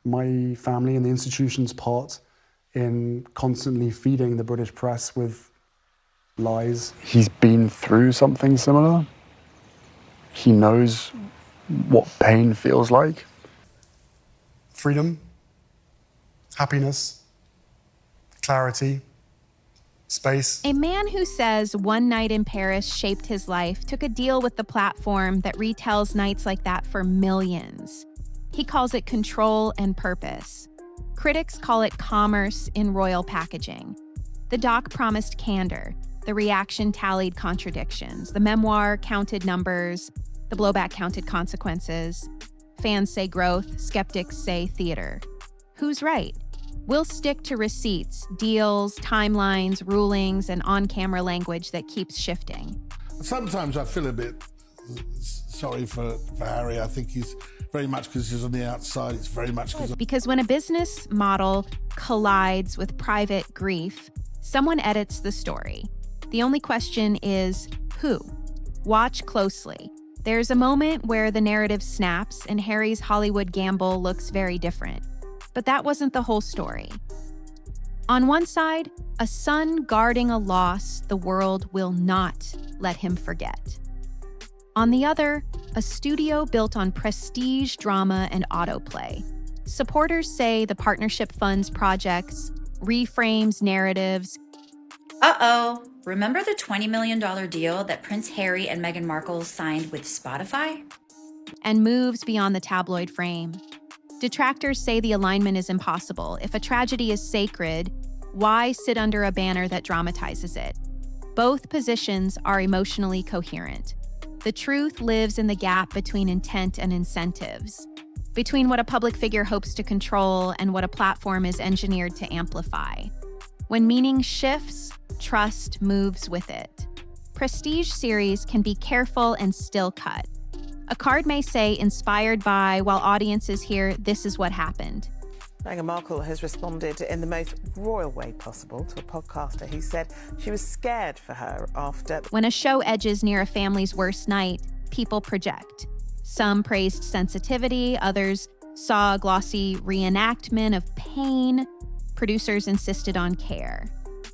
my family and the institution's part in constantly feeding the British press with lies. He's been through something similar. He knows what pain feels like. Freedom, happiness, clarity, space. A man who says one night in Paris shaped his life took a deal with the platform that retells nights like that for millions. He calls it control and purpose. Critics call it commerce in royal packaging. The doc promised candor. The reaction tallied contradictions. The memoir counted numbers. The blowback counted consequences. Fans say growth. Skeptics say theater. Who's right? We'll stick to receipts, deals, timelines, rulings, and on-camera language that keeps shifting. Sometimes I feel a bit sorry for Harry. I think he's very much because he's on the outside. It's very much because when a business model collides with private grief, someone edits the story. The only question is who? Watch closely. There's a moment where the narrative snaps and Harry's Hollywood gamble looks very different. But that wasn't the whole story. On one side, a son guarding a loss the world will not let him forget. On the other, a studio built on prestige, drama, and autoplay. Supporters say the partnership funds projects, reframes narratives. Remember the $20 million deal that Prince Harry and Meghan Markle signed with Spotify? And moves beyond the tabloid frame. Detractors say the alignment is impossible. If a tragedy is sacred, why sit under a banner that dramatizes it? Both positions are emotionally coherent. The truth lives in the gap between intent and incentives, between what a public figure hopes to control and what a platform is engineered to amplify. When meaning shifts, trust moves with it. Prestige series can be careful and still cut. A card may say inspired by, while audiences hear this is what happened. Meghan Markle has responded in the most royal way possible to a podcaster who said she was scared for her after. When a show edges near a family's worst night, people project. Some praised sensitivity, others saw a glossy reenactment of pain. Producers insisted on care.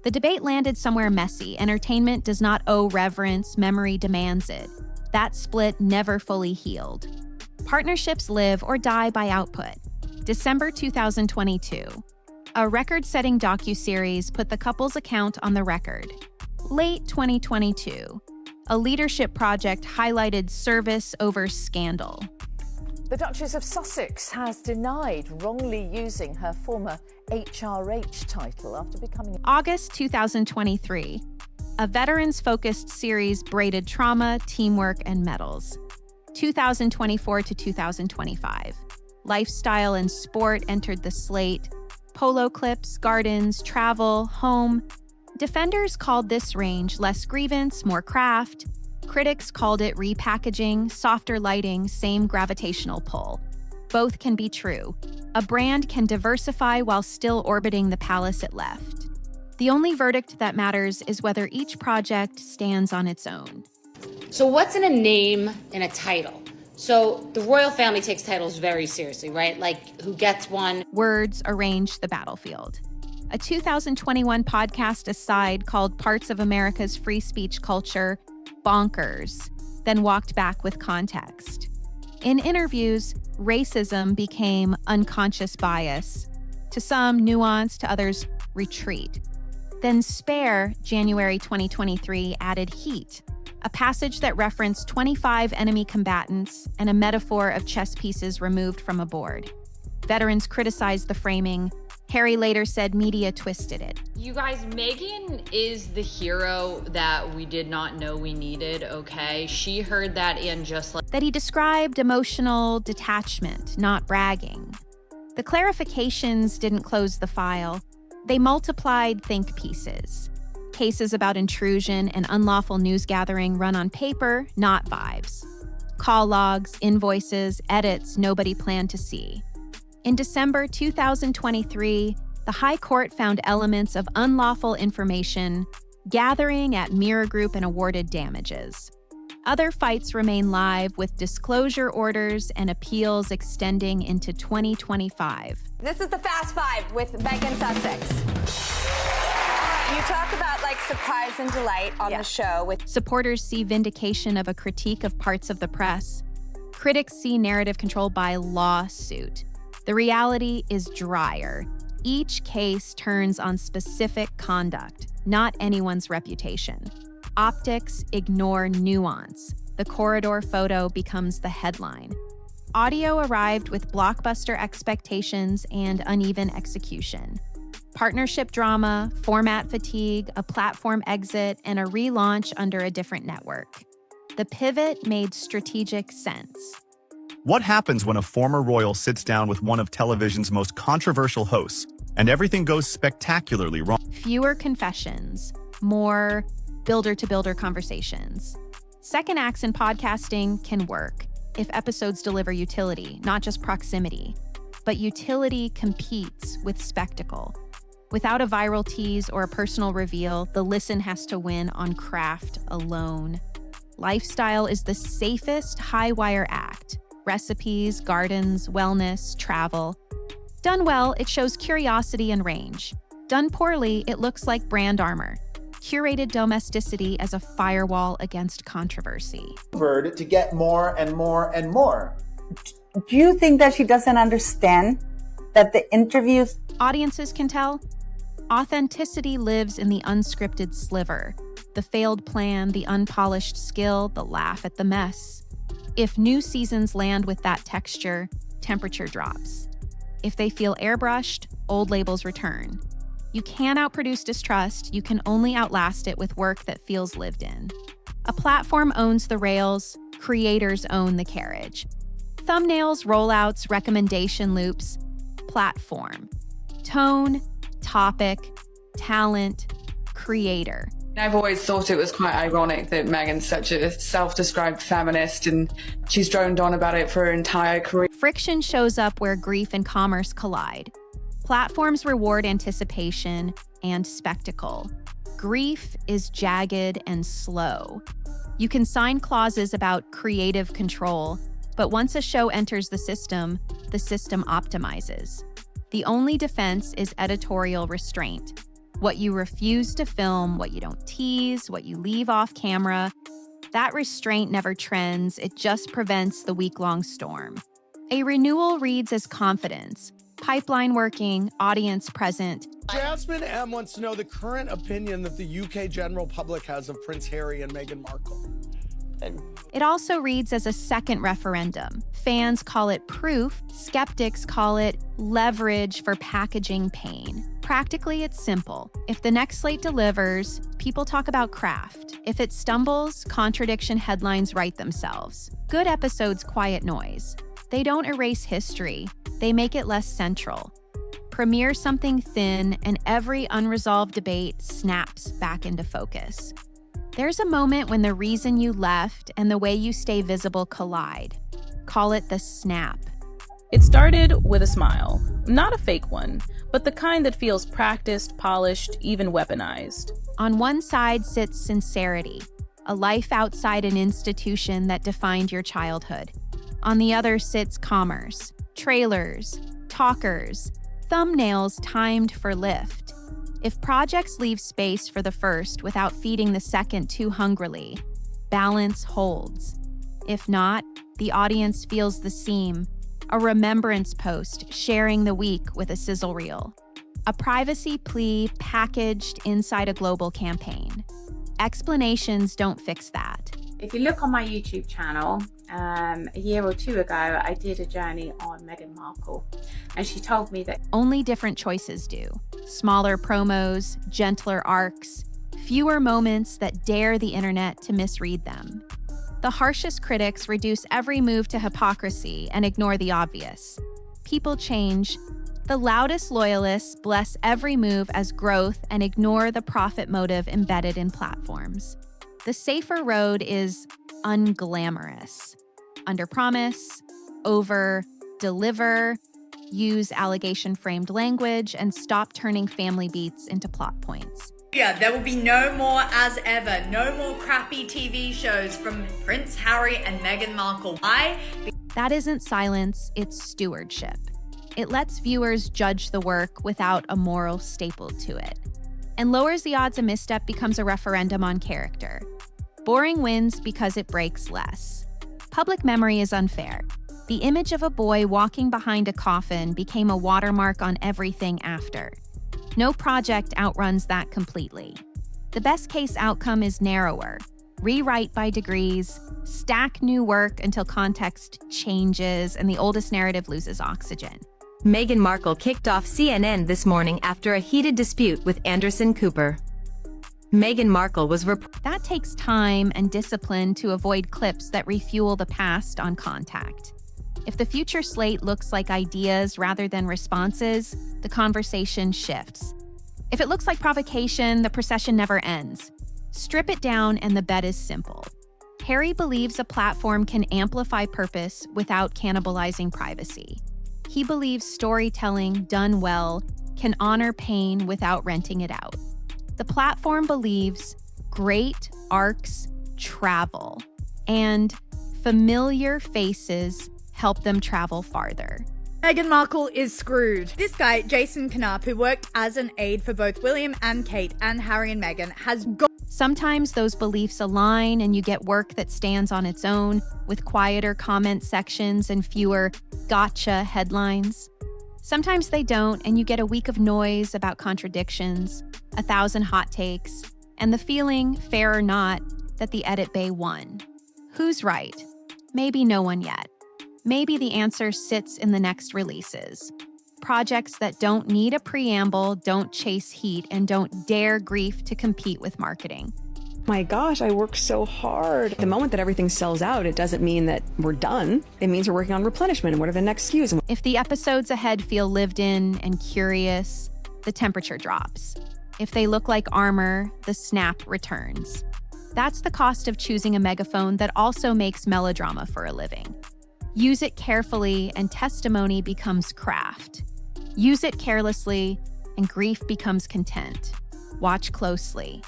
The debate landed somewhere messy. Entertainment does not owe reverence, memory demands it. That split never fully healed. Partnerships live or die by output. December 2022. A record-setting docuseries put the couple's account on the record. Late 2022. A leadership project highlighted service over scandal. The Duchess of Sussex has denied wrongly using her former HRH title after becoming... August 2023. A veterans-focused series braided trauma, teamwork, and medals. 2024 to 2025. Lifestyle and sport entered the slate. Polo clips, gardens, travel, home. Defenders called this range less grievance, more craft. Critics called it repackaging, softer lighting, same gravitational pull. Both can be true. A brand can diversify while still orbiting the palace it left. The only verdict that matters is whether each project stands on its own. So what's in a name and a title? So the royal family takes titles very seriously, right? Like who gets one? Words arrange the battlefield. A 2021 podcast aside called Parts of America's Free Speech Culture bonkers, then walked back with context. In interviews, racism became unconscious bias. To some, nuance, to others, retreat. Then Spare, January 2023, added heat, a passage that referenced 25 enemy combatants and a metaphor of chess pieces removed from a board. Veterans criticized the framing. Harry later said media twisted it. You guys, Meghan is the hero that we did not know we needed, okay? She heard that in just like... That he described emotional detachment, not bragging. The clarifications didn't close the file. They multiplied think pieces. Cases about intrusion and unlawful news gathering run on paper, not vibes. Call logs, invoices, edits nobody planned to see. In December 2023, the High Court found elements of unlawful information gathering at Mirror Group and awarded damages. Other fights remain live with disclosure orders and appeals extending into 2025. This is the Fast Five with Meghan Sussex. You talk about surprise and delight on the show with supporters see vindication of a critique of parts of the press. Critics see narrative control by lawsuit. The reality is drier. Each case turns on specific conduct, not anyone's reputation. Optics ignore nuance. The corridor photo becomes the headline. Audio arrived with blockbuster expectations and uneven execution. Partnership drama, format fatigue, a platform exit, and a relaunch under a different network. The pivot made strategic sense. What happens when a former royal sits down with one of television's most controversial hosts and everything goes spectacularly wrong? Fewer confessions, more builder-to-builder conversations. Second acts in podcasting can work if episodes deliver utility, not just proximity. But utility competes with spectacle. Without a viral tease or a personal reveal, the listen has to win on craft alone. Lifestyle is the safest high-wire act. Recipes, gardens, wellness, travel. Done well, it shows curiosity and range. Done poorly, it looks like brand armor. Curated domesticity as a firewall against controversy. To get more and more and more. Do you think that she doesn't understand that the interviews... Audiences can tell. Authenticity lives in the unscripted sliver. The failed plan, the unpolished skill, the laugh at the mess. If new seasons land with that texture, temperature drops. If they feel airbrushed, old labels return. You can't outproduce distrust, you can only outlast it with work that feels lived in. A platform owns the rails, creators own the carriage. Thumbnails, rollouts, recommendation loops, platform. Tone, topic, talent, creator. I've always thought it was quite ironic that Meghan's such a self-described feminist and she's droned on about it for her entire career. Friction shows up where grief and commerce collide. Platforms reward anticipation and spectacle. Grief is jagged and slow. You can sign clauses about creative control, but once a show enters the system optimizes. The only defense is editorial restraint. What you refuse to film, what you don't tease, what you leave off camera, that restraint never trends, it just prevents the week-long storm. A renewal reads as confidence, pipeline working, audience present. Jasmine M. wants to know the current opinion that the UK general public has of Prince Harry and Meghan Markle. It also reads as a second referendum. Fans call it proof, skeptics call it leverage for packaging pain. Practically, it's simple. If the next slate delivers, people talk about craft. If it stumbles, contradiction headlines write themselves. Good episodes quiet noise. They don't erase history, they make it less central. Premiere something thin, and every unresolved debate snaps back into focus. There's a moment when the reason you left and the way you stay visible collide. Call it the snap. It started with a smile, not a fake one, but the kind that feels practiced, polished, even weaponized. On one side sits sincerity, a life outside an institution that defined your childhood. On the other sits commerce, trailers, talkers, thumbnails timed for lift. If projects leave space for the first without feeding the second too hungrily, balance holds. If not, the audience feels the seam, a remembrance post sharing the week with a sizzle reel. A privacy plea packaged inside a global campaign. Explanations don't fix that. If you look on my YouTube channel, a year or two ago, I did a journey on Meghan Markle, and she told me that only different choices do. Smaller promos, gentler arcs, fewer moments that dare the internet to misread them. The harshest critics reduce every move to hypocrisy and ignore the obvious. People change. The loudest loyalists bless every move as growth and ignore the profit motive embedded in platforms. The safer road is unglamorous. Underpromise, over-deliver, use allegation-framed language, and stop turning family beats into plot points. Yeah, there will be no more as ever. No more crappy TV shows from Prince Harry and Meghan Markle. Why? That isn't silence, it's stewardship. It lets viewers judge the work without a moral staple to it, and lowers the odds a misstep becomes a referendum on character. Boring wins because it breaks less. Public memory is unfair. The image of a boy walking behind a coffin became a watermark on everything after. No project outruns that completely. The best case outcome is narrower. Rewrite by degrees, stack new work until context changes and the oldest narrative loses oxygen. Meghan Markle kicked off CNN this morning after a heated dispute with Anderson Cooper. Meghan Markle was That takes time and discipline to avoid clips that refuel the past on contact. If the future slate looks like ideas rather than responses, the conversation shifts. If it looks like provocation, the procession never ends. Strip it down and the bet is simple. Harry believes a platform can amplify purpose without cannibalizing privacy. He believes storytelling done well can honor pain without renting it out. The platform believes great arcs travel, and familiar faces help them travel farther. Meghan Markle is screwed. This guy, Jason Knapp, who worked as an aide for both William and Kate and Harry and Meghan, has got... Sometimes those beliefs align and you get work that stands on its own, with quieter comment sections and fewer gotcha headlines. Sometimes they don't, and you get a week of noise about contradictions, 1,000 hot takes, and the feeling, fair or not, that the edit bay won. Who's right? Maybe no one yet. Maybe the answer sits in the next releases. Projects that don't need a preamble, don't chase heat, and don't dare grief to compete with marketing. My gosh, I worked so hard. The moment that everything sells out, it doesn't mean that we're done. It means we're working on replenishment and what are the next SKUs. If the episodes ahead feel lived in and curious, the temperature drops. If they look like armor, the snap returns. That's the cost of choosing a megaphone that also makes melodrama for a living. Use it carefully and testimony becomes craft. Use it carelessly and grief becomes content. Watch closely.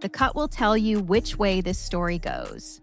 The cut will tell you which way this story goes.